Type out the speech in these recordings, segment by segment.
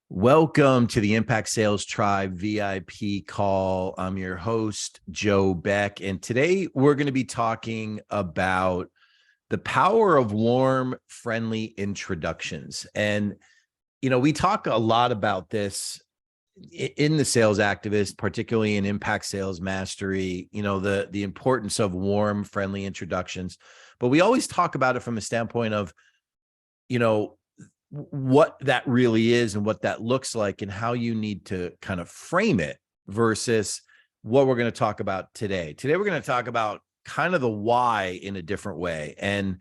Welcome to the Impact Sales Tribe VIP call. I'm your host, Joe Beck, and today we're going to be talking about the power of warm, friendly introductions. And, we talk a lot about this in the Sales Activist, particularly in Impact Sales Mastery, the importance of warm, friendly introductions. But we always talk about it from a standpoint of, what that really is and what that looks like and how you need to kind of frame it versus what we're going to talk about today. Today, we're going to talk about kind of the why in a different way. And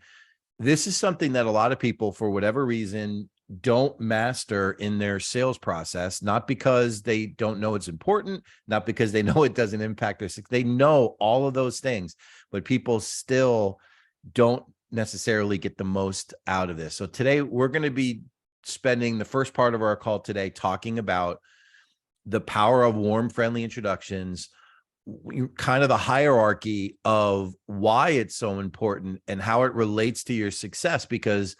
this is something that a lot of people, for whatever reason, don't master in their sales process, not because they don't know it's important, not because they know it doesn't impact their success. They know all of those things, but people still don't necessarily get the most out of this. So today we're going to be spending the first part of our call today talking about the power of warm, friendly introductions, kind of the hierarchy of why it's so important and how it relates to your success. Because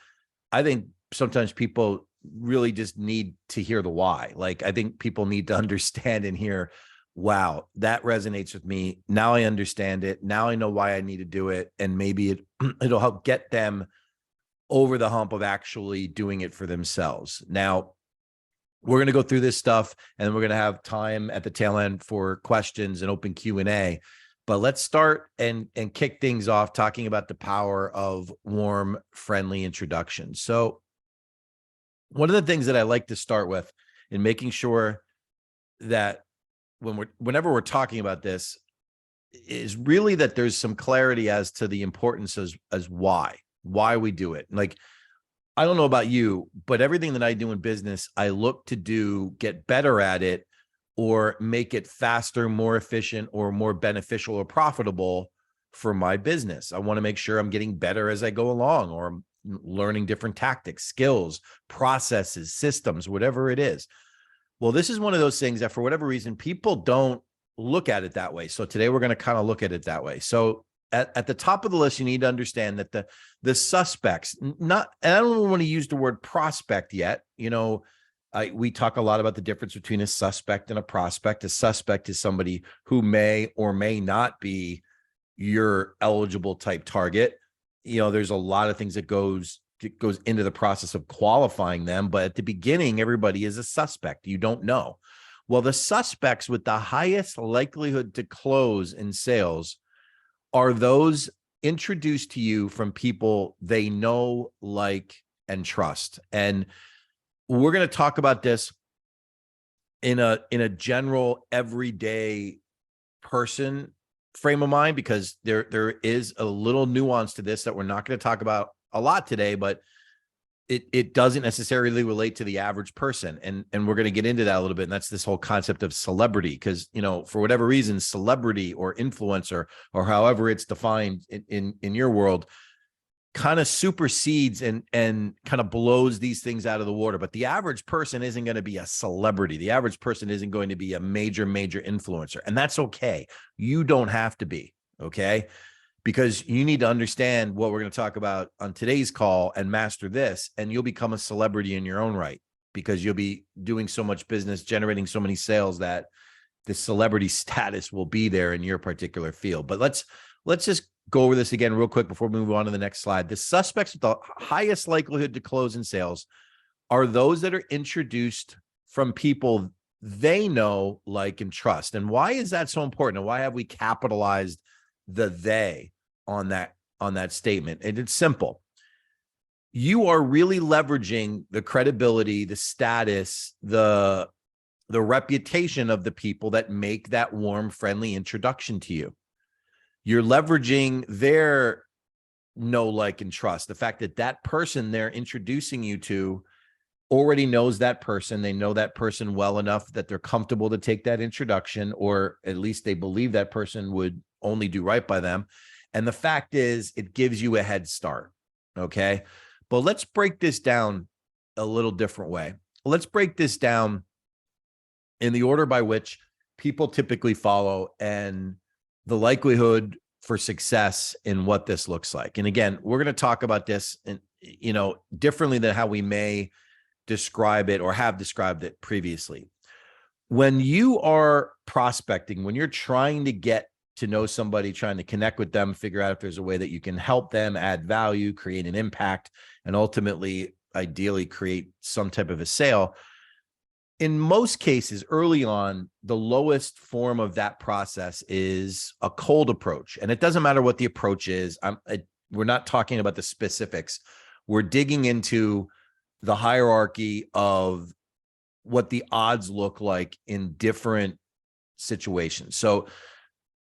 I think sometimes people really just need to hear the why. Like, I think people need to understand and hear, wow, that resonates with me. Now I understand it. Now I know why I need to do it. And maybe it'll help get them over the hump of actually doing it for themselves. Now, we're going to go through this stuff and then we're going to have time at the tail end for questions and open Q&A. But let's start and kick things off talking about the power of warm, friendly introductions. So one of the things that I like to start with in making sure that whenever we're talking about this is really that there's some clarity as to the importance as why we do it. Like, I don't know about you, but everything that I do in business, I look to get better at it or make it faster, more efficient, or more beneficial or profitable for my business. I want to make sure I'm getting better as I go along, or I'm learning different tactics, skills, processes, systems, whatever it is. Well, this is one of those things that for whatever reason, people don't look at it that way. So today we're going to kind of look at it that way. So at the top of the list, you need to understand that the suspects, and I don't want to use the word prospect yet. We talk a lot about the difference between a suspect and a prospect. A suspect is somebody who may or may not be your eligible type target. There's a lot of things that goes into the process of qualifying them. But at the beginning, everybody is a suspect. You don't know. Well, the suspects with the highest likelihood to close in sales are those introduced to you from people they know, like, and trust. And we're going to talk about this in a general everyday person frame of mind, because there is a little nuance to this that we're not going to talk about a lot today, but it doesn't necessarily relate to the average person. And we're going to get into that a little bit. And that's this whole concept of celebrity, because, for whatever reason, celebrity or influencer, or however it's defined in your world, kind of supersedes and kind of blows these things out of the water. But the average person isn't going to be a celebrity. The average person isn't going to be a major influencer. And that's okay. You don't have to be, okay? Because you need to understand what we're going to talk about on today's call and master this, and you'll become a celebrity in your own right, because you'll be doing so much business, generating so many sales that the celebrity status will be there in your particular field. But let's just go over this again real quick before we move on to the next slide. The suspects with the highest likelihood to close in sales are those that are introduced from people they know, like, and trust. And why is that so important? And why have we capitalized the they on that statement? And it's simple. You are really leveraging the credibility, the status, the reputation of the people that make that warm, friendly introduction to you. You're leveraging their know, like, and trust. The fact that that person they're introducing you to already knows that person. They know that person well enough that they're comfortable to take that introduction, or at least they believe that person would only do right by them. And the fact is, it gives you a head start. Okay. But let's break this down a little different way. Let's break this down in the order by which people typically follow and the likelihood for success in what this looks like. And again, we're going to talk about this, differently than how we may describe it or have described it previously. When you are prospecting, when you're trying to get to know somebody, trying to connect with them, figure out if there's a way that you can help them add value, create an impact, and ultimately, ideally, create some type of a sale. In most cases, early on, the lowest form of that process is a cold approach. And it doesn't matter what the approach is. We're not talking about the specifics. We're digging into the hierarchy of what the odds look like in different situations. So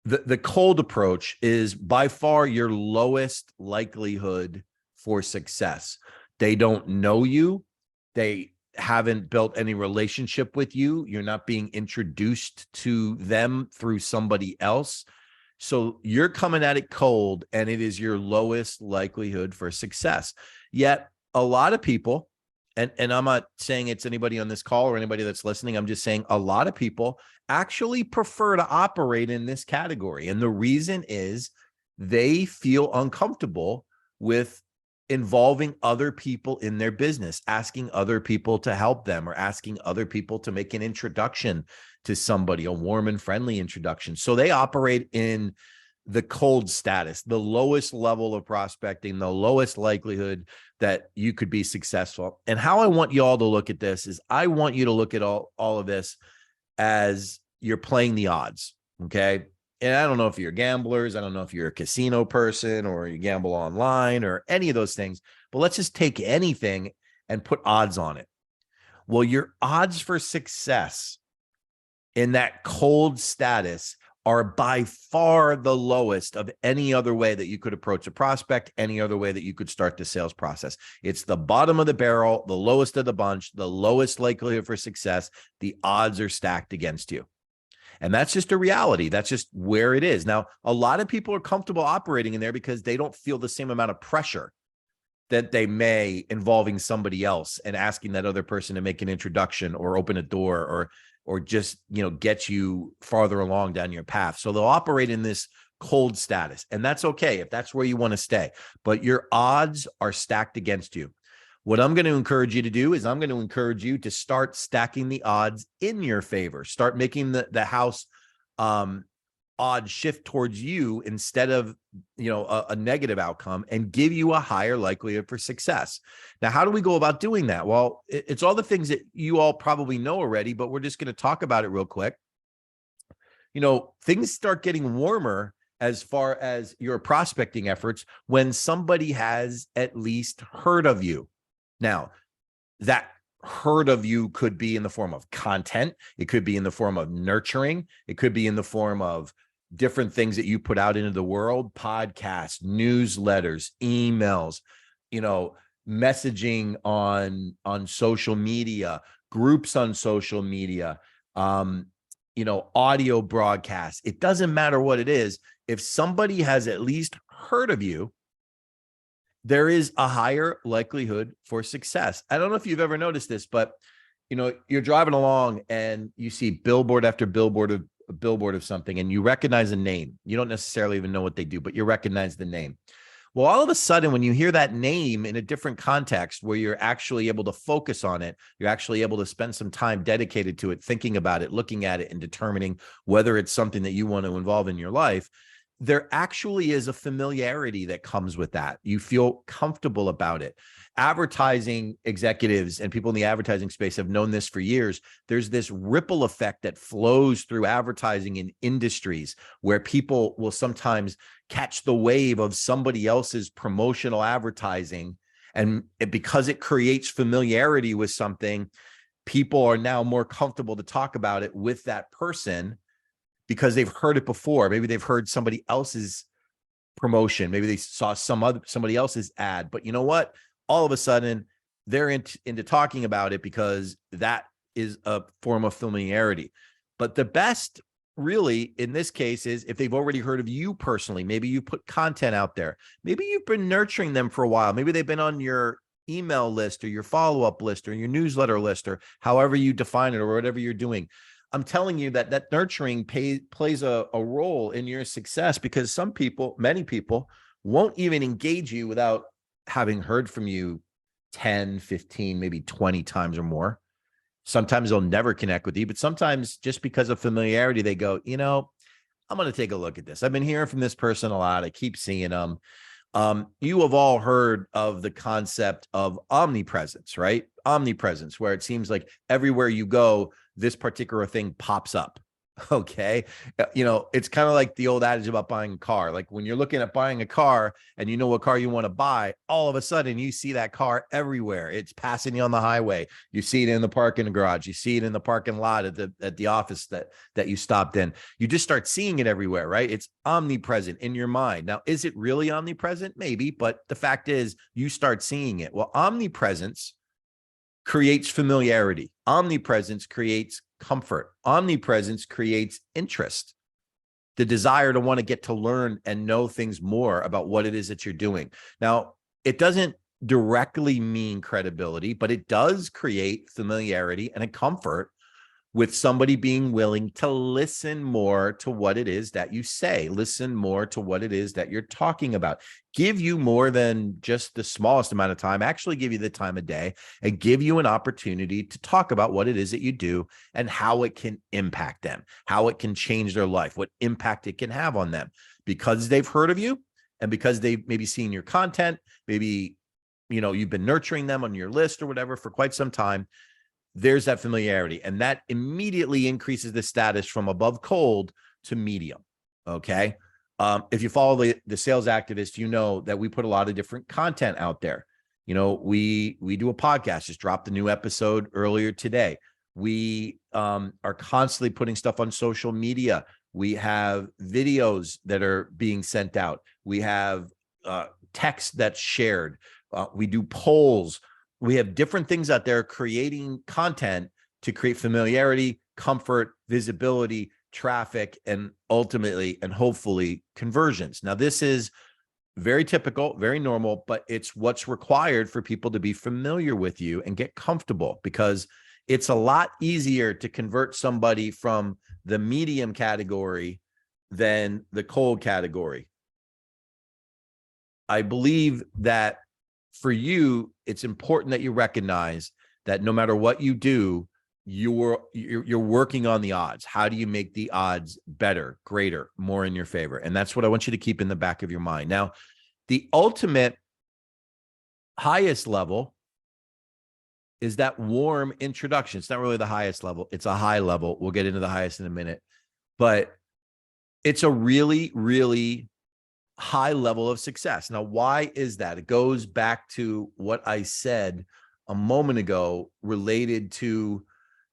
the cold approach is by far your lowest likelihood for success. They don't know you. They haven't built any relationship with you. You're not being introduced to them through somebody else. So you're coming at it cold, and it is your lowest likelihood for success. Yet a lot of people, and I'm not saying it's anybody on this call or anybody that's listening, I'm just saying a lot of people actually prefer to operate in this category. And the reason is they feel uncomfortable with involving other people in their business, asking other people to help them, or asking other people to make an introduction to somebody, a warm and friendly introduction. So they operate in the cold status, the lowest level of prospecting, the lowest likelihood that you could be successful. And how I want you all to look at this is I want you to look at all of this as you're playing the odds. Okay. And I don't know if you're gamblers. I don't know if you're a casino person or you gamble online or any of those things, but let's just take anything and put odds on it. Well, your odds for success in that cold status are by far the lowest of any other way that you could approach a prospect, any other way that you could start the sales process. It's the bottom of the barrel, the lowest of the bunch, the lowest likelihood for success. The odds are stacked against you. And that's just a reality. That's just where it is. Now, a lot of people are comfortable operating in there because they don't feel the same amount of pressure that they may involving somebody else and asking that other person to make an introduction or open a door or just, get you farther along down your path. So they'll operate in this cold status, and that's okay if that's where you want to stay, but your odds are stacked against you. What I'm going to encourage you to do is I'm going to encourage you to start stacking the odds in your favor. Start making the house odds shift towards you instead of, a negative outcome, and give you a higher likelihood for success. Now, how do we go about doing that? Well, it's all the things that you all probably know already, but we're just going to talk about it real quick. Things start getting warmer as far as your prospecting efforts when somebody has at least heard of you. Now, that heard of you could be in the form of content. It could be in the form of nurturing. It could be in the form of different things that you put out into the world, podcasts, newsletters, emails, messaging on social media, groups on social media, audio broadcasts. It doesn't matter what it is. If somebody has at least heard of you, there is a higher likelihood for success. I don't know if you've ever noticed this, but you're driving along and you see billboard after billboard of something, and you recognize a name. You don't necessarily even know what they do, but you recognize the name. Well, all of a sudden, when you hear that name in a different context where you're actually able to focus on it, you're actually able to spend some time dedicated to it, thinking about it, looking at it, and determining whether it's something that you want to involve in your life, there actually is a familiarity that comes with that. You feel comfortable about it. Advertising executives and people in the advertising space have known this for years. There's this ripple effect that flows through advertising in industries where people will sometimes catch the wave of somebody else's promotional advertising. And because it creates familiarity with something, people are now more comfortable to talk about it with that person because they've heard it before. Maybe they've heard somebody else's promotion. Maybe they saw somebody else's ad. But you know what? All of a sudden, they're into talking about it because that is a form of familiarity. But the best, really, in this case, is if they've already heard of you personally. Maybe you put content out there. Maybe you've been nurturing them for a while. Maybe they've been on your email list or your follow-up list or your newsletter list, or however you define it, or whatever you're doing. I'm telling you that nurturing plays a role in your success, because many people won't even engage you without having heard from you 10, 15, maybe 20 times or more. Sometimes they'll never connect with you, but sometimes just because of familiarity, they go, I'm going to take a look at this. I've been hearing from this person a lot. I keep seeing them. You have all heard of the concept of omnipresence, right? Omnipresence, where it seems like everywhere you go, this particular thing pops up. Okay. It's kind of like the old adage about buying a car. Like when you're looking at buying a car and you know what car you want to buy, all of a sudden you see that car everywhere. It's passing you on the highway. You see it in the parking garage. You see it in the parking lot at the office that you stopped in. You just start seeing it everywhere, right? It's omnipresent in your mind. Now, is it really omnipresent? Maybe, but the fact is you start seeing it. Well, omnipresence creates familiarity. Omnipresence creates comfort. Omnipresence creates interest, the desire to want to get to learn and know things more about what it is that you're doing. Now, it doesn't directly mean credibility, but it does create familiarity and a comfort with somebody being willing to listen more to what it is that you say, listen more to what it is that you're talking about, give you more than just the smallest amount of time, actually give you the time of day and give you an opportunity to talk about what it is that you do and how it can impact them, how it can change their life, what impact it can have on them because they've heard of you and because they've maybe seen your content, maybe, you've been nurturing them on your list or whatever for quite some time. There's that familiarity, and that immediately increases the status from above cold to medium. Okay. If you follow the sales activist, you know that we put a lot of different content out there. We do a podcast, just dropped a new episode earlier today. We are constantly putting stuff on social media. We have videos that are being sent out. We have text that's shared. We do polls. We have different things out there creating content to create familiarity, comfort, visibility, traffic, and ultimately and hopefully conversions. Now, this is very typical, very normal, but it's what's required for people to be familiar with you and get comfortable because it's a lot easier to convert somebody from the medium category than the cold category. I believe that for you, it's important that you recognize that no matter what you do, you're working on the odds. How do you make the odds better, greater, more in your favor? And that's what I want you to keep in the back of your mind. Now, the ultimate highest level is that warm introduction. It's not really the highest level. It's a high level. We'll get into the highest in a minute, but it's a really, really high level of success. Now, why is that? It goes back to what I said a moment ago related to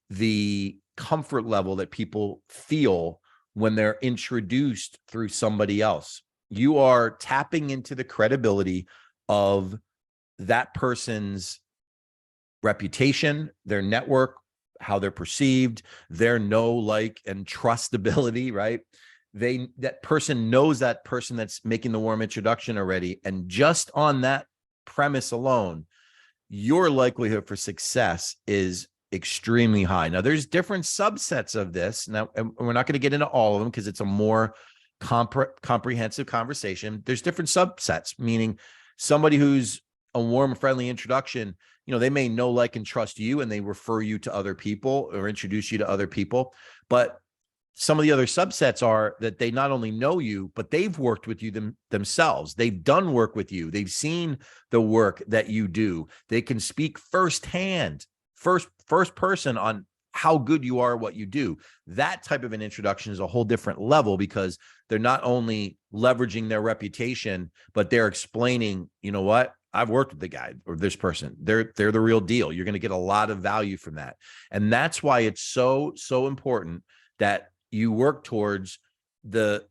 the comfort level that people feel when they're introduced through somebody else. You are tapping into the credibility of that person's reputation, their network, how they're perceived, their know, like, and trustability, right? That person knows that person that's making the warm introduction already. And just on that premise alone, your likelihood for success is extremely high. Now, there's different subsets of this. Now, and we're not going to get into all of them because it's a more comprehensive conversation. There's different subsets, meaning somebody who's a warm, friendly introduction, they may know, like, and trust you, and they refer you to other people or introduce you to other people. But some of the other subsets are that they not only know you, but they've worked with you themselves. They've done work with you. They've seen the work that you do. They can speak firsthand, first person on how good you are at what you do. That type of an introduction is a whole different level because they're not only leveraging their reputation, but they're explaining, you know what? I've worked with the guy or this person. They're the real deal. You're going to get a lot of value from that. And that's why it's so important that you work towards the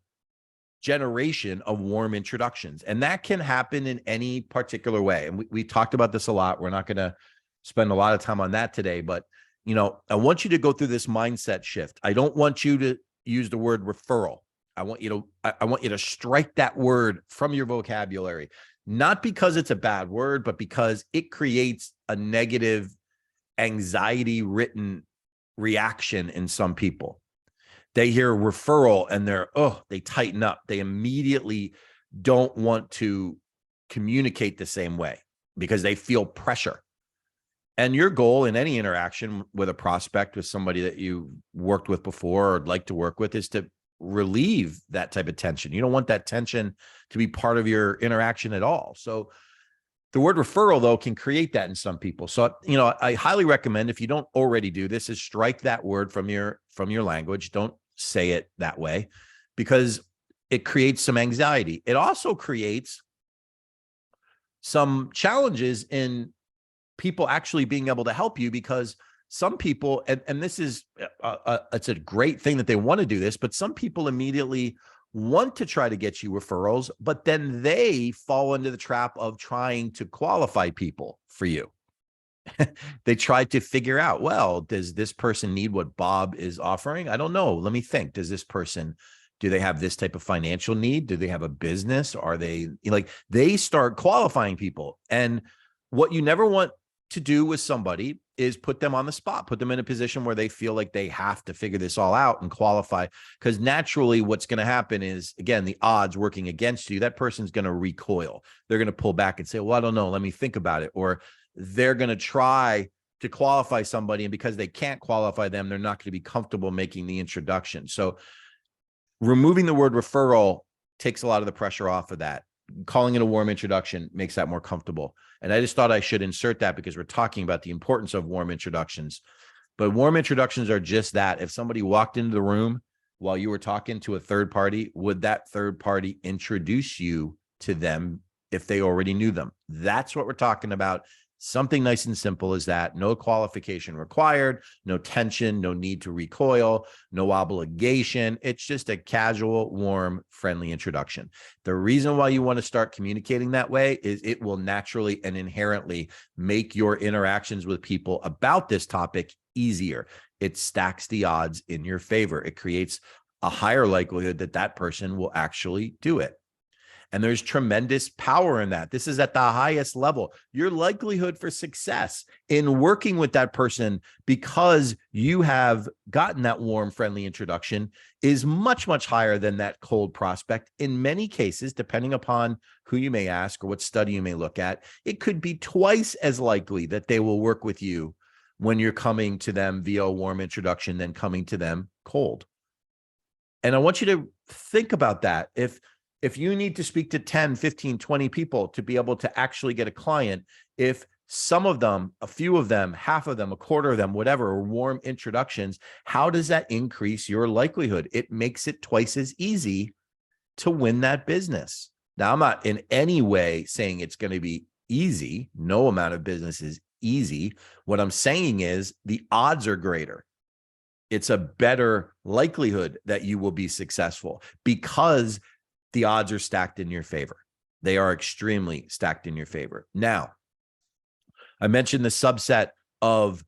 generation of warm introductions. And that can happen in any particular way. And we talked about this a lot. We're not going to spend a lot of time on that today, but I want you to go through this mindset shift. I don't want you to use the word referral. I want you to strike that word from your vocabulary, not because it's a bad word, but because it creates a negative anxiety written reaction in some people. They hear referral and they tighten up. They immediately don't want to communicate the same way. because they feel pressure. And your goal in any interaction with a prospect, with somebody that you worked with before or would like to work with, is to relieve that type of tension. You don't want that tension to be part of your interaction at all. So the word referral, though, can create that in some people. So, I highly recommend, if you don't already do this, is strike that word from your language. Don't say it that way, because it creates some anxiety. It also creates some challenges in people actually being able to help you, because some people, and this is, it's a great thing that they want to do this, but some people immediately want to try to get you referrals, but then they fall into the trap of trying to qualify people for you. They try to figure out, well, does this person need what Bob is offering? I don't know. Let me think. Do they have this type of financial need? Do they have a business? Are they they start qualifying people? And what you never want to do with somebody is put them on the spot, put them in a position where they feel like they have to figure this all out and qualify. Because naturally what's going to happen is, again, the odds working against you, that person's going to recoil. They're going to pull back and say, well, I don't know, let me think about it. Or they're going to try to qualify somebody, and because they can't qualify them, they're not going to be comfortable making the introduction. So removing the word referral takes a lot of the pressure off of that. Calling it a warm introduction makes that more comfortable. And I just thought I should insert that, because we're talking about the importance of warm introductions. But warm introductions are just that. If somebody walked into the room while you were talking to a third party, would that third party introduce you to them if they already knew them? That's what we're talking about. Something nice and simple as that. No qualification required, no tension, no need to recoil, no obligation. It's just a casual, warm, friendly introduction. The reason why you want to start communicating that way is it will naturally and inherently make your interactions with people about this topic easier. It stacks the odds in your favor. It creates a higher likelihood that that person will actually do it. And there's tremendous power in that. This is at the highest level. Your likelihood for success in working with that person, because you have gotten that warm, friendly introduction, is much, much higher than that cold prospect. In many cases, depending upon who you may ask or what study you may look at, it could be twice as likely that they will work with you when you're coming to them via a warm introduction than coming to them cold. And I want you to think about that. If you need to speak to 10, 15, 20 people to be able to actually get a client, if some of them, a few of them, half of them, a quarter of them, whatever, are warm introductions, how does that increase your likelihood? It makes it twice as easy to win that business. Now, I'm not in any way saying it's going to be easy. No amount of business is easy. What I'm saying is the odds are greater. It's a better likelihood that you will be successful, because the odds are stacked in your favor. They are extremely stacked in your favor. Now, I mentioned the subset of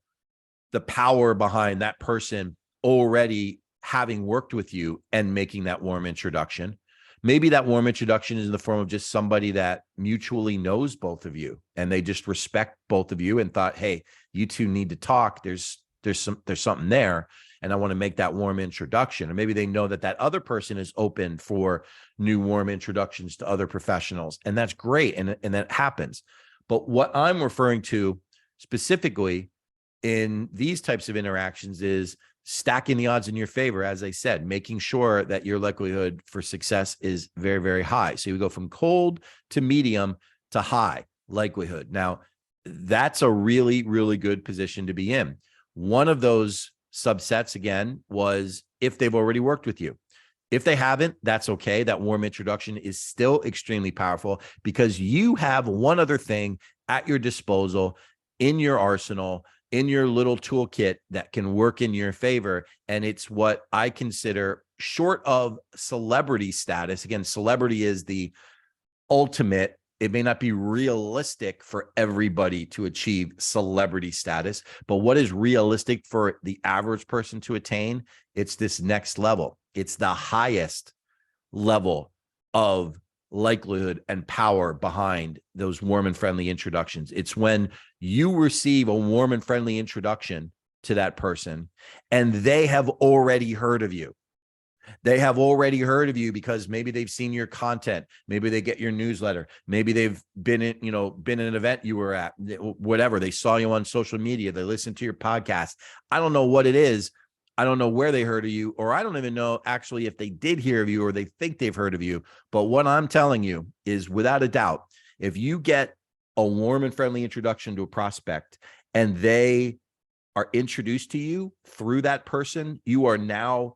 the power behind that person already having worked with you and making that warm introduction. Maybe that warm introduction is in the form of just somebody that mutually knows both of you, and they just respect both of you and thought, hey, you two need to talk. There's something there, and I want to make that warm introduction. Or maybe they know that that other person is open for new warm introductions to other professionals, and that's great, and that happens. But what I'm referring to specifically in these types of interactions is stacking the odds in your favor, as I said, making sure that your likelihood for success is very, very high. So you go from cold to medium to high likelihood. Now, that's a really, really good position to be in. One of those subsets, again, was if they've already worked with you. If they haven't, that's okay. That warm introduction is still extremely powerful, because you have one other thing at your disposal, in your arsenal, in your little toolkit that can work in your favor. And it's what I consider, short of celebrity status. Again, celebrity is the ultimate. It may not be realistic for everybody to achieve celebrity status, but what is realistic for the average person to attain? It's this next level. It's the highest level of likelihood and power behind those warm and friendly introductions. It's when you receive a warm and friendly introduction to that person and they have already heard of you. They have already heard of you because maybe they've seen your content. Maybe they get your newsletter. Maybe they've been in, been in an event you were at, whatever. They saw you on social media. They listened to your podcast. I don't know what it is. I don't know where they heard of you, or I don't even know actually if they did hear of you or they think they've heard of you. But what I'm telling you is, without a doubt, if you get a warm and friendly introduction to a prospect and they are introduced to you through that person, you are now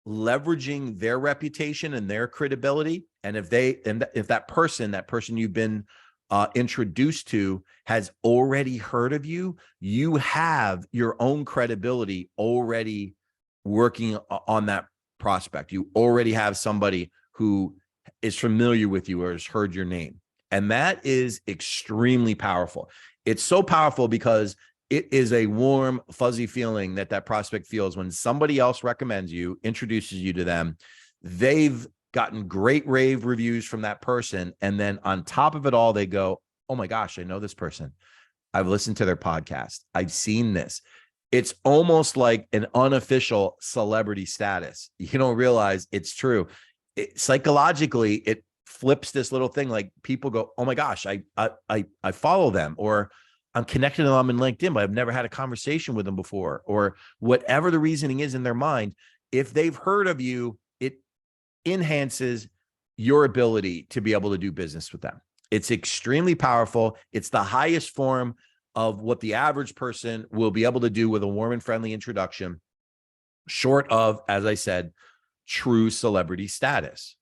leveraging their reputation and their credibility. And if that person you've been introduced to has already heard of you, you have your own credibility already working on that prospect. You already have somebody who is familiar with you or has heard your name. And that is extremely powerful. It's so powerful because it is a warm, fuzzy feeling that prospect feels when somebody else recommends you, introduces you to them. They've gotten great rave reviews from that person. And then on top of it all, they go, oh my gosh, I know this person. I've listened to their podcast. I've seen this. It's almost like an unofficial celebrity status. You don't realize it's true. Psychologically, it flips this little thing. Like, people go, oh my gosh, I follow them, or I'm connected to them in LinkedIn, but I've never had a conversation with them before, or whatever the reasoning is in their mind. If they've heard of you, it enhances your ability to be able to do business with them. It's extremely powerful. It's the highest form of what the average person will be able to do with a warm and friendly introduction, short of, as I said, true celebrity status.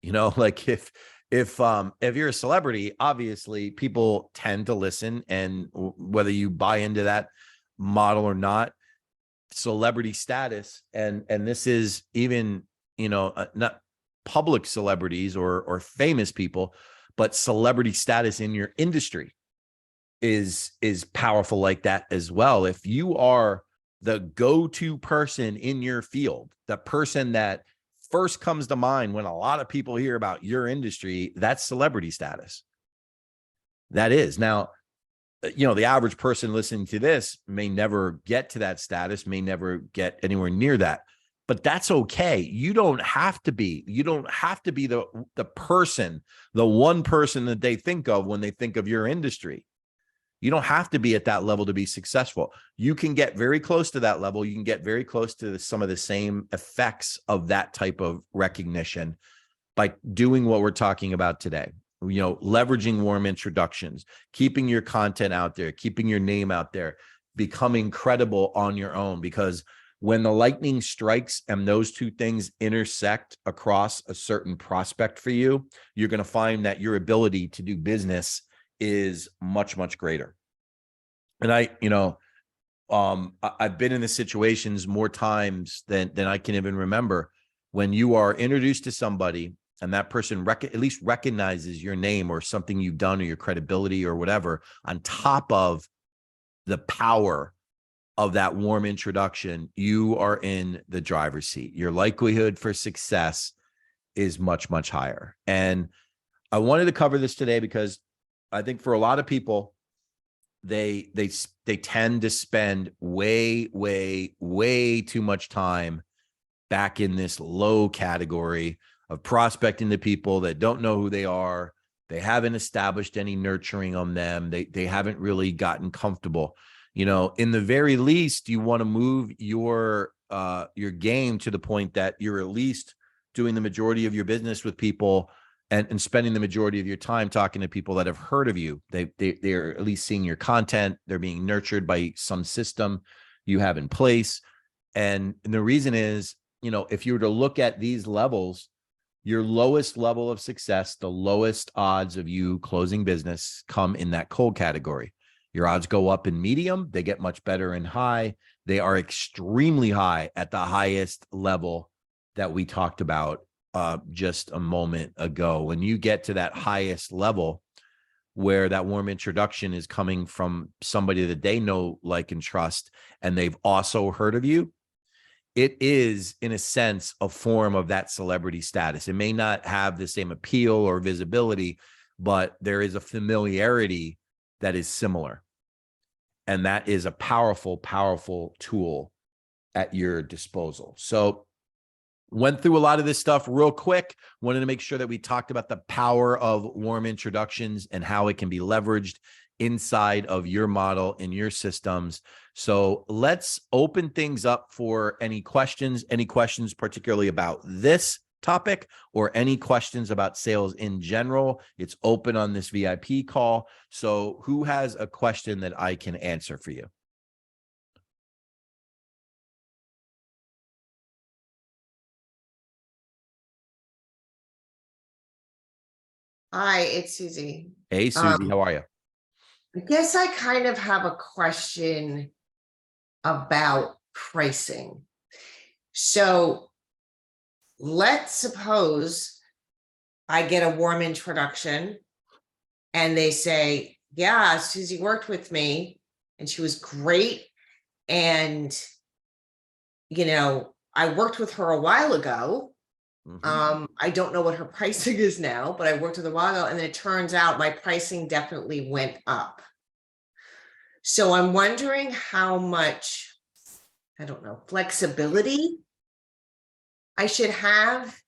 Like if you're a celebrity, obviously people tend to listen, and whether you buy into that model or not, celebrity status, and this is even, not public celebrities or famous people, but celebrity status in your industry is powerful like that as well. If you are the go-to person in your field, the person that first comes to mind when a lot of people hear about your industry, that's celebrity status. That is. Now, the average person listening to this may never get to that status, may never get anywhere near that, but that's okay. You don't have to be the person, the one person that they think of when they think of your industry. You don't have to be at that level to be successful. You can get very close to that level. You can get very close to some of the same effects of that type of recognition by doing what we're talking about today. Leveraging warm introductions, keeping your content out there, keeping your name out there, becoming credible on your own. Because when the lightning strikes and those two things intersect across a certain prospect for you, you're going to find that your ability to do business is much, much greater. And I've been in the situations more times than I can even remember, when you are introduced to somebody and that person at least recognizes your name or something you've done or your credibility or whatever, on top of the power of that warm introduction, you are in the driver's seat. Your likelihood for success is much, much higher. And I wanted to cover this today because I think for a lot of people, they tend to spend way, way, way too much time back in this low category of prospecting to people that don't know who they are. They haven't established any nurturing on them. They haven't really gotten comfortable. In the very least, you want to move your game to the point that you're at least doing the majority of your business with people and spending the majority of your time talking to people that have heard of you. They're at least seeing your content. They're being nurtured by some system you have in place. And the reason is, if you were to look at these levels, your lowest level of success, the lowest odds of you closing business, come in that cold category. Your odds go up in medium. They get much better in high. They are extremely high at the highest level that we talked about just a moment ago. When you get to that highest level, where that warm introduction is coming from somebody that they know, like, and trust, and they've also heard of you, it is, in a sense, a form of that celebrity status. It may not have the same appeal or visibility, but there is a familiarity that is similar. And that is a powerful, powerful tool at your disposal. So Went through a lot of this stuff real quick. Wanted to make sure that we talked about the power of warm introductions and how it can be leveraged inside of your model in your systems. So let's open things up for any questions particularly about this topic or any questions about sales in general. It's open on this VIP call. So who has a question that I can answer for you? Hi, it's Susie. Hey, Susie, how are you? I guess I kind of have a question about pricing. So let's suppose I get a warm introduction and they say, yeah, Susie worked with me and she was great. And, I worked with her a while ago. I don't know what her pricing is now, but I worked with her a while ago, and then it turns out my pricing definitely went up. So I'm wondering how much, I don't know, flexibility I should have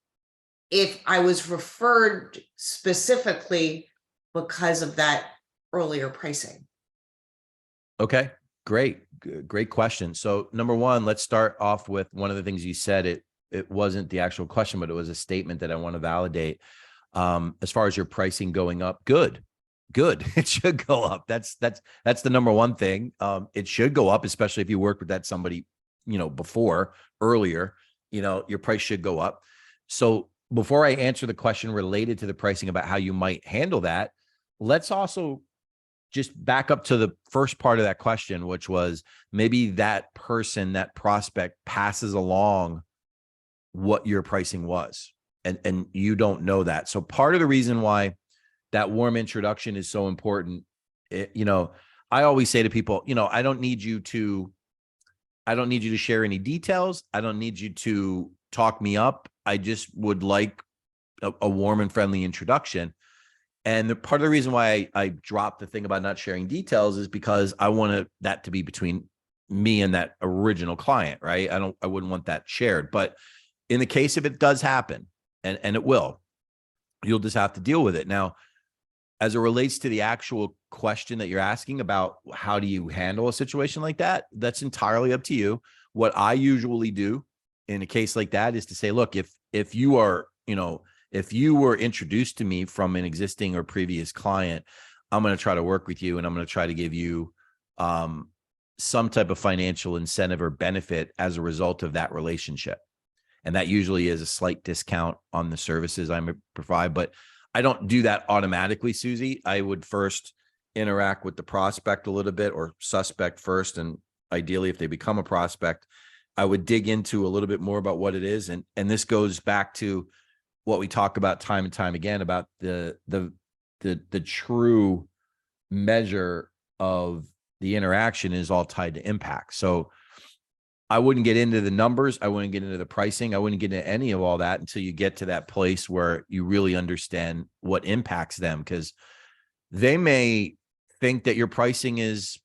if I was referred specifically because of that earlier pricing. Okay, great. Great question. So number one, let's start off with one of the things you said. It wasn't the actual question, but it was a statement that I want to validate. As far as your pricing going up, good. It should go up. That's the number one thing. It should go up, especially if you worked with that somebody, earlier, your price should go up. So before I answer the question related to the pricing about how you might handle that, let's also just back up to the first part of that question, which was maybe that person, that prospect passes along what your pricing was, and you don't know that. So part of the reason why that warm introduction is so important, I always say to people, I don't need you to share any details. I don't need you to talk me up. I just would like a warm and friendly introduction. And part of the reason why I dropped the thing about not sharing details is because I wanted that to be between me and that original client, right? I wouldn't want that shared. But in the case if it does happen, and it will, you'll just have to deal with it. Now, as it relates to the actual question that you're asking about how do you handle a situation like that, that's entirely up to you. What I usually do in a case like that is to say, look, if you are, if you were introduced to me from an existing or previous client, I'm going to try to work with you and I'm going to try to give you some type of financial incentive or benefit as a result of that relationship. And that usually is a slight discount on the services I provide, but I don't do that automatically, Susie. I would first interact with the prospect a little bit, or suspect first. And ideally, if they become a prospect, I would dig into a little bit more about what it is. And this goes back to what we talk about time and time again about the true measure of the interaction is all tied to impact. So I wouldn't get into the numbers. I wouldn't get into the pricing. I wouldn't get into any of all that until you get to that place where you really understand what impacts them, because they may think that your pricing is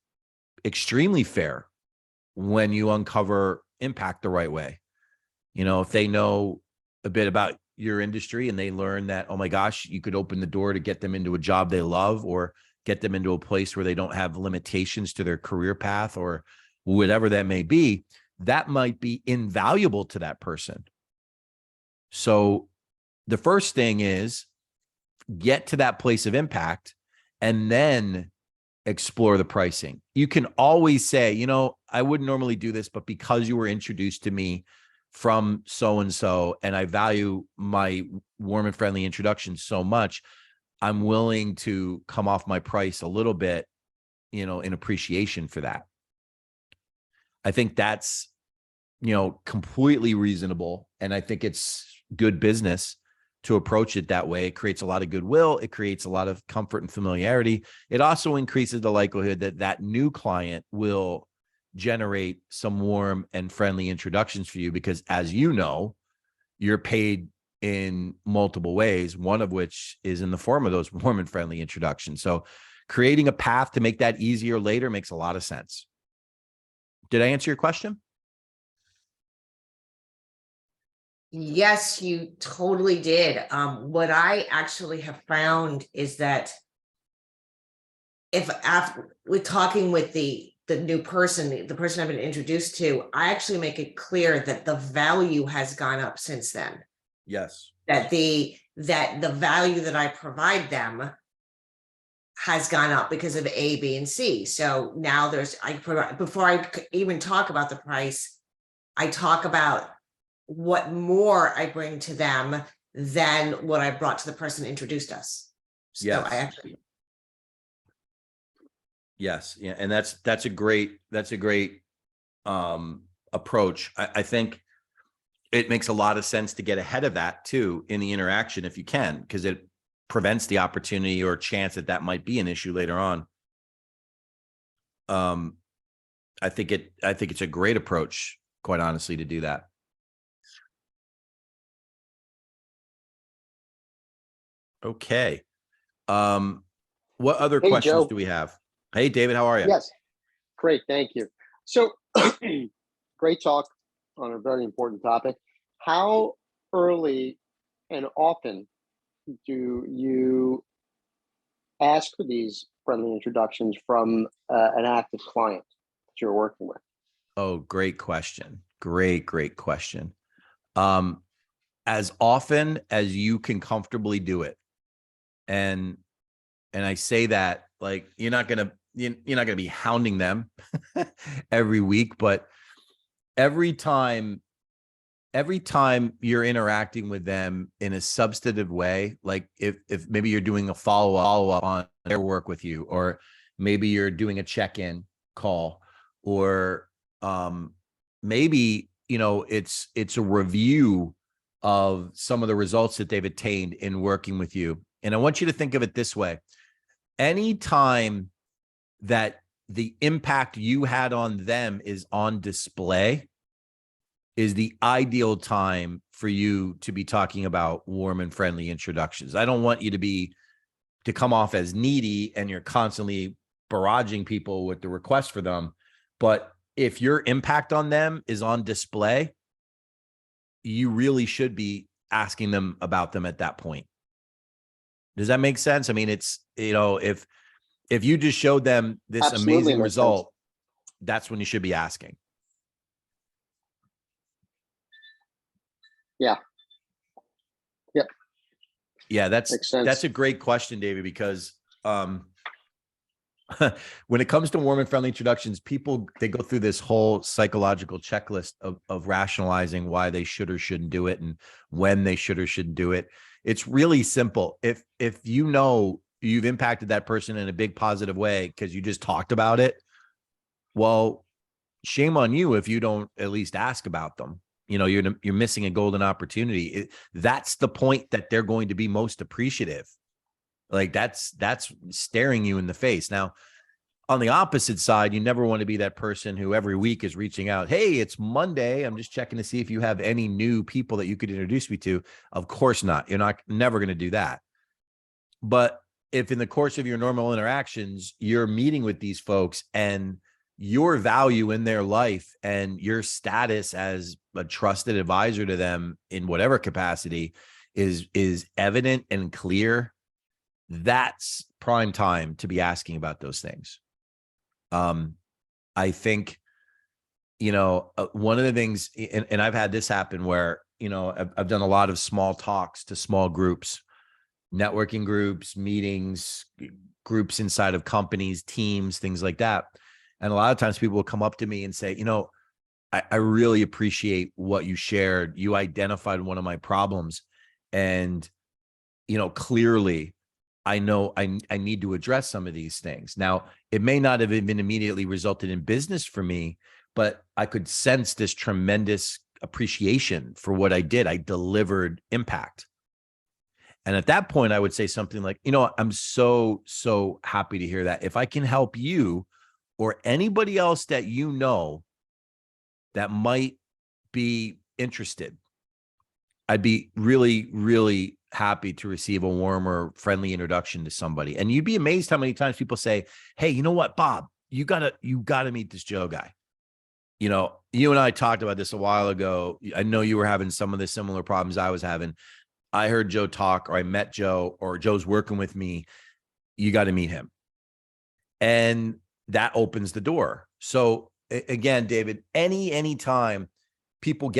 extremely fair when you uncover impact the right way. If they know a bit about your industry and they learn that, oh my gosh, you could open the door to get them into a job they love, or get them into a place where they don't have limitations to their career path, or whatever that may be, that might be invaluable to that person. So the first thing is get to that place of impact and then explore the pricing. You can always say, I wouldn't normally do this, but because you were introduced to me from so-and-so, and I value my warm and friendly introduction so much, I'm willing to come off my price a little bit, in appreciation for that. I think that's, completely reasonable. And I think it's good business to approach it that way. It creates a lot of goodwill. It creates a lot of comfort and familiarity. It also increases the likelihood that that new client will generate some warm and friendly introductions for you, because as you know, you're paid in multiple ways, one of which is in the form of those warm and friendly introductions. So creating a path to make that easier later makes a lot of sense. Did I answer your question? Yes, you totally did. What I actually have found is that if after we're talking with the new person, the person I've been introduced to, I actually make it clear that the value has gone up since then. Yes. That the value that I provide them has gone up because of A, B, and C. So now before I even talk about the price, I talk about what more I bring to them than what I brought to the person who introduced us. So Yes. I actually, Yes. Yeah. And that's a great approach. I think it makes a lot of sense to get ahead of that too in the interaction if you can, because it prevents the opportunity or chance that might be an issue later on. I think it's a great approach, quite honestly, to do that. Okay. What other Hey, questions Joe. do we have? Hey, David, how are you? Yes, great, thank you. So, great talk on a very important topic. How early and often do you ask for these friendly introductions from an active client that you're working with? Oh, great question. Great question. As often as you can comfortably do it. And I say that like you're not gonna be hounding them every week, but every time you're interacting with them in a substantive way, like if maybe you're doing a follow-up on their work with you, or maybe you're doing a check-in call, or maybe it's a review of some of the results that they've attained in working with you. And I want you to think of it this way: anytime that the impact you had on them is on display is the ideal time for you to be talking about warm and friendly introductions. I don't want you to come off as needy and you're constantly barraging people with the request for them. But if your impact on them is on display, you really should be asking them about them at that point. Does that make sense? I mean, it's, if you just showed them this Absolutely amazing makes result, sense. that's when you should be asking. Yeah. Yep. Yeah, Makes sense. that's a great question, David, because when it comes to warm and friendly introductions, people, they go through this whole psychological checklist of rationalizing why they should or shouldn't do it and when they should or shouldn't do it. It's really simple. If you've impacted that person in a big positive way because you just talked about it, well, shame on you if you don't at least ask about them. You're missing a golden opportunity. That's the point that they're going to be most appreciative. Like that's staring you in the face. Now, on the opposite side, you never want to be that person who every week is reaching out. Hey, it's Monday. I'm just checking to see if you have any new people that you could introduce me to. Of course not. You're never going to do that. But if in the course of your normal interactions, you're meeting with these folks and your value in their life and your status as a trusted advisor to them in whatever capacity is evident and clear, that's prime time to be asking about those things. I think, one of the things, and I've had this happen where, I've done a lot of small talks to small groups, networking groups, meetings, groups inside of companies, teams, things like that. And a lot of times people will come up to me and say, I really appreciate what you shared. You identified one of my problems. And, clearly I know I need to address some of these things. Now, it may not have even immediately resulted in business for me, but I could sense this tremendous appreciation for what I did. I delivered impact. And at that point, I would say something like, I'm so happy to hear that. If I can help you or anybody else that that might be interested, I'd be really, really happy to receive a warmer, friendly introduction to somebody. And you'd be amazed how many times people say, hey, you know what, Bob, you gotta meet this Joe guy. you know, you and I talked about this a while ago. I know you were having some of the similar problems I was having. I heard Joe talk, or I met Joe, or Joe's working with me. You got to meet him. And that opens the door. So again, David, anytime people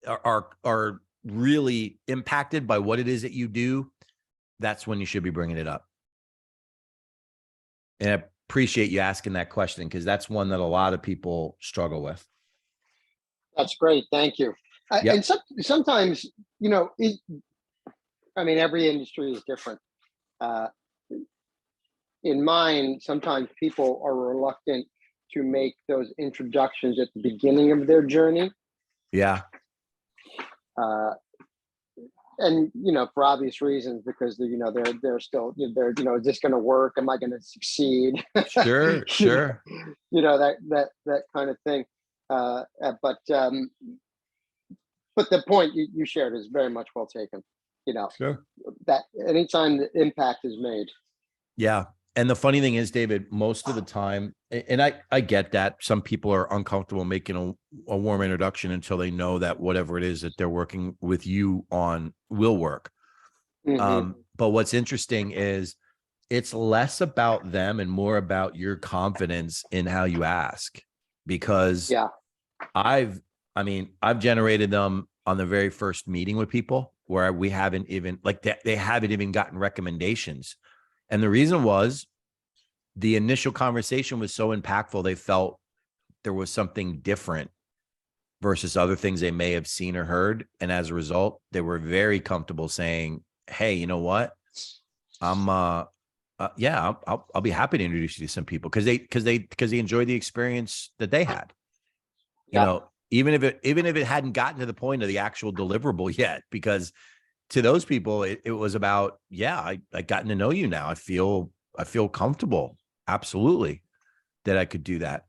are really impacted by what it is that you do, that's when you should be bringing it up. And I appreciate you asking that question, because that's one that a lot of people struggle with. That's great. Thank you. Yep. And sometimes, you know, I mean, every industry is different. In mine, sometimes people are reluctant to make those introductions at the beginning of their journey. Yeah. And, you know, for obvious reasons, because they're still, is this going to work? Am I going to succeed? Sure. Sure. You know, that kind of thing. But the point you shared is very much well taken. You know, Sure. that anytime the impact is made. Yeah. And the funny thing is, David, most of the time, and I get that some people are uncomfortable making a warm introduction until they know that whatever it is that they're working with you on will work. Mhm. But what's interesting is it's less about them and more about your confidence in how you ask, because Yeah. I've generated them on the very first meeting with people where we haven't even they haven't even gotten recommendations. And the reason was the initial conversation was so impactful. They felt there was something different versus other things they may have seen or heard. And as a result, they were very comfortable saying, hey, you know what? I'll be happy to introduce you to some people, because they enjoy the experience that they had. You Yeah. know, even if it hadn't gotten to the point of the actual deliverable yet, because to those people, it was about, I gotten to know you now. I feel comfortable. Absolutely. That I could do that.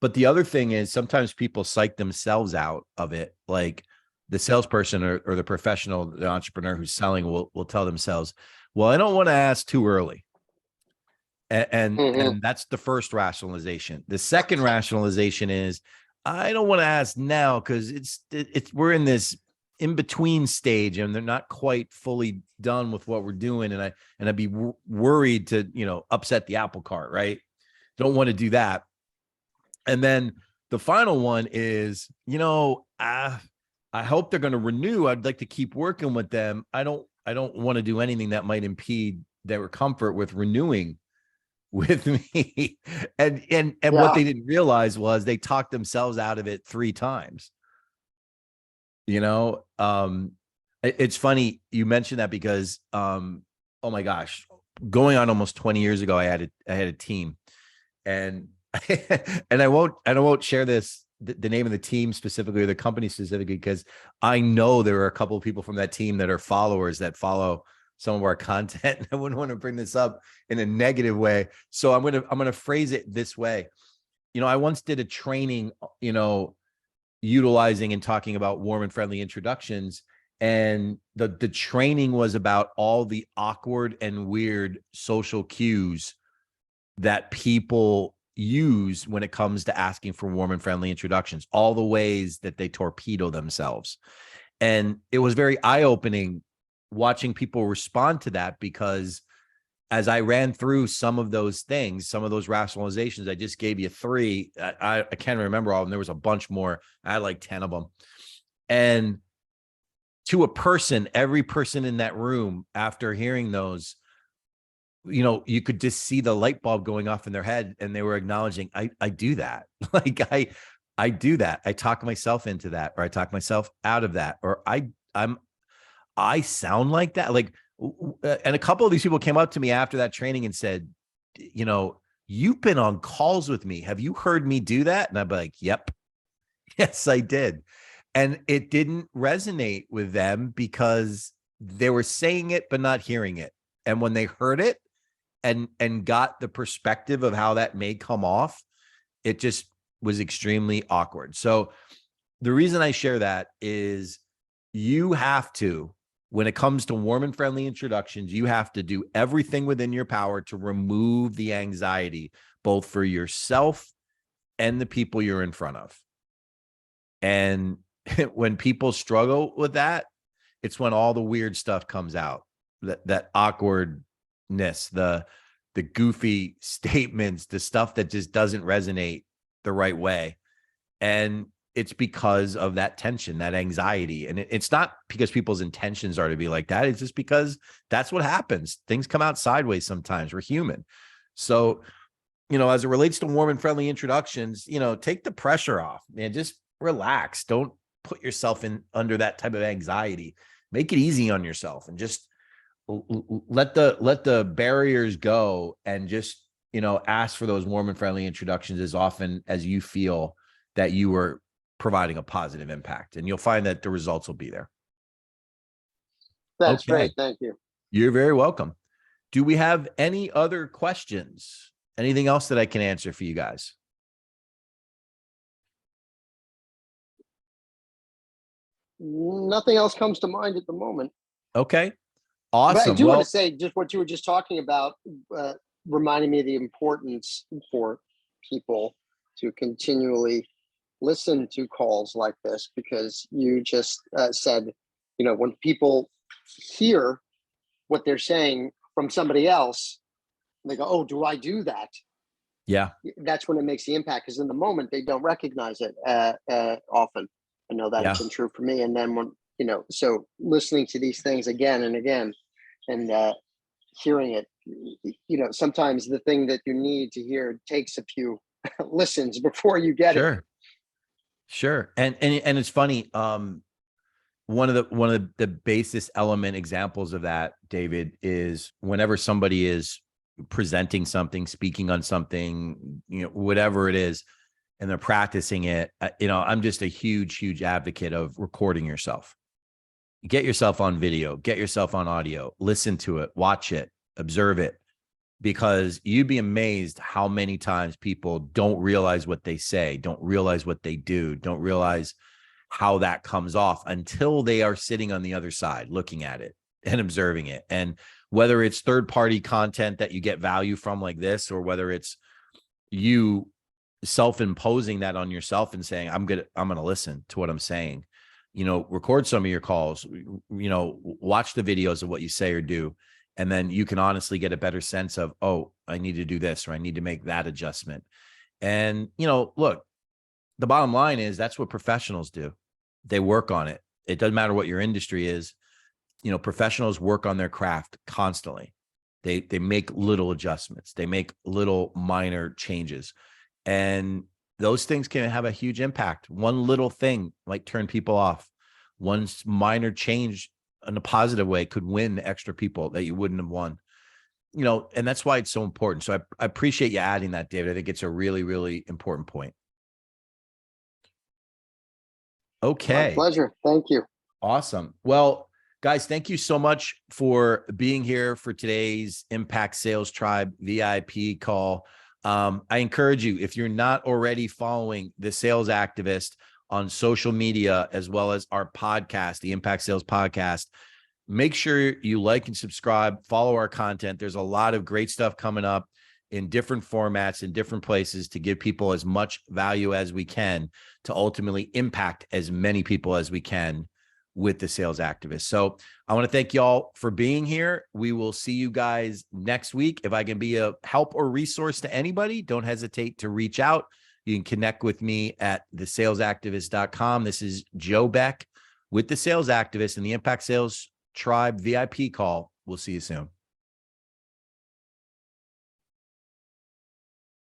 But the other thing is sometimes people psych themselves out of it. Like the salesperson or the professional, the entrepreneur who's selling will tell themselves, well, I don't want to ask too early. And Mhm. that's the first rationalization. The second rationalization is, I don't want to ask now because we're in this in between stage and they're not quite fully done with what we're doing, and I'd be worried to upset the apple cart, right? Don't want to do that. And then the final one is, I hope they're going to renew. I'd like to keep working with them. I don't want to do anything that might impede their comfort with renewing with me. And what they didn't realize was they talked themselves out of it 3 times. It's funny you mentioned that because oh my gosh, going on almost 20 years ago, I had a team, and and I won't share the name of the team specifically or the company specifically, because I know there are a couple of people from that team that are followers that follow some of our content. And I wouldn't want to bring this up in a negative way. So I'm going to phrase it this way. I once did a training, utilizing and talking about warm and friendly introductions. And the training was about all the awkward and weird social cues that people use when it comes to asking for warm and friendly introductions, all the ways that they torpedo themselves. And it was very eye-opening watching people respond to that, because as I ran through some of those things, some of those rationalizations, I just gave you 3. I can't remember all of them. There was a bunch more. I had like 10 of them. And to a person, every person in that room, after hearing those, you could just see the light bulb going off in their head, and they were acknowledging, I do that. Like I do that. I talk myself into that, or I talk myself out of that, or I sound like that. Like, and a couple of these people came up to me after that training and said, you've been on calls with me. Have you heard me do that? And I'd be like, yep. Yes, I did. And it didn't resonate with them because they were saying it, but not hearing it. And when they heard it and got the perspective of how that may come off, it just was extremely awkward. So the reason I share that is you have to, when it comes to warm and friendly introductions, you have to do everything within your power to remove the anxiety, both for yourself and the people you're in front of. And when people struggle with that, it's when all the weird stuff comes out, that awkwardness, the goofy statements, the stuff that just doesn't resonate the right way. And it's because of that tension, that anxiety. And it's not because people's intentions are to be like that. It's just because that's what happens. Things come out sideways sometimes. We're human. So, as it relates to warm and friendly introductions, take the pressure off, man. Just relax. Don't put yourself in under that type of anxiety. Make it easy on yourself and just let the barriers go, and just, ask for those warm and friendly introductions as often as you feel that you are providing a positive impact, and you'll find that the results will be there. That's Okay. great. Thank you. You're very welcome. Do we have any other questions? Anything else that I can answer for you guys? Nothing else comes to mind at the moment. Okay. But I Awesome. do want Well, to say just what you were just talking about, reminding me of the importance for people to continually listen to calls like this, because you just said, when people hear what they're saying from somebody else, they go, oh, do I do that? yeah, That's when it makes the impact, because in the moment they don't recognize it often. I know that Yeah. it's been true for me. And then when, so listening to these things again and again, and hearing it, sometimes the thing that you need to hear takes a few listens before you get it. Sure. And it's funny. One of the basis element examples of that, David, is whenever somebody is presenting something, speaking on something, whatever it is, and they're practicing it, I'm just a huge advocate of recording yourself. Get yourself on video, get yourself on audio, listen to it, watch it, observe it, because you'd be amazed how many times people don't realize what they say, don't realize what they do, don't realize how that comes off until they are sitting on the other side, looking at it and observing it. And whether it's third-party content that you get value from like this, or whether it's you self-imposing that on yourself and saying, I'm going to listen to what I'm saying, record some of your calls, watch the videos of what you say or do. And then you can honestly get a better sense of, oh, I need to do this, or I need to make that adjustment. And, look, the bottom line is that's what professionals do. They work on it. It doesn't matter what your industry is. Professionals work on their craft constantly. They make little adjustments. They make little minor changes. And those things can have a huge impact. One little thing might turn people off. One minor change in a positive way could win extra people that you wouldn't have won. And that's why it's so important. So I appreciate you adding that, David. I think it's a really, really important point. Okay. My pleasure. Thank you. Awesome. Well, guys, thank you so much for being here for today's Impact Sales Tribe VIP call. I encourage you, if you're not already following the Sales Activist on social media, as well as our podcast, the Impact Sales Podcast, make sure you like and subscribe, follow our content. There's a lot of great stuff coming up in different formats, in different places, to give people as much value as we can to ultimately impact as many people as we can with the Sales Activist. So I want to thank y'all for being here. We will see you guys next week. If I can be a help or resource to anybody, don't hesitate to reach out. You can connect with me at thesalesactivist.com. This is Joe Beck with the Sales Activist and the Impact Sales Tribe VIP call. We'll see you soon.